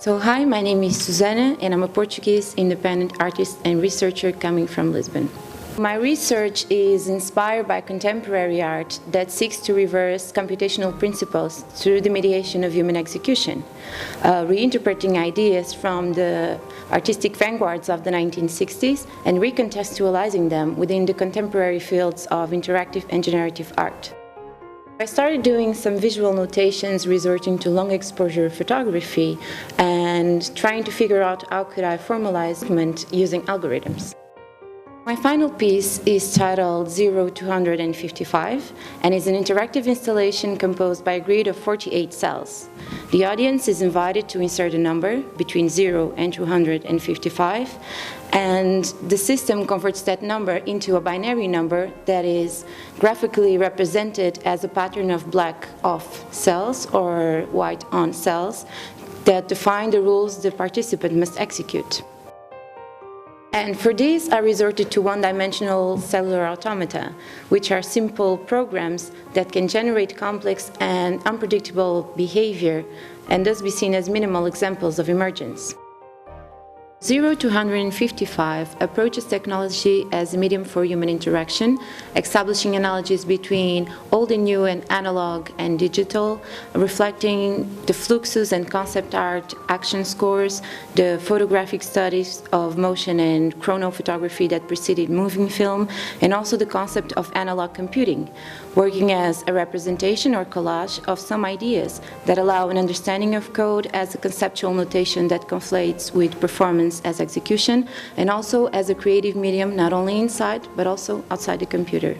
So hi, my name is Susana and I'm a Portuguese independent artist and researcher coming from Lisbon. My research is inspired by contemporary art that seeks to reverse computational principles through the mediation of human execution, reinterpreting ideas from the artistic vanguards of the 1960s and recontextualizing them within the contemporary fields of interactive and generative art. I started doing some visual notations resorting to long exposure photography and trying to figure out how could I formalize movement using algorithms. My final piece is titled 0-255 and is an interactive installation composed by a grid of 48 cells. The audience is invited to insert a number between 0 and 255, and the system converts that number into a binary number that is graphically represented as a pattern of black off cells or white on cells that define the rules the participant must execute. And for this, I resorted to one-dimensional cellular automata, which are simple programs that can generate complex and unpredictable behavior and thus be seen as minimal examples of emergence. 0-255 approaches technology as a medium for human interaction, establishing analogies between old and new and analog and digital, reflecting the fluxus and concept art action scores, the photographic studies of motion and chronophotography that preceded moving film, and also the concept of analog computing, working as a representation or collage of some ideas that allow an understanding of code as a conceptual notation that conflates with performance as execution, and also as a creative medium not only inside but also outside the computer.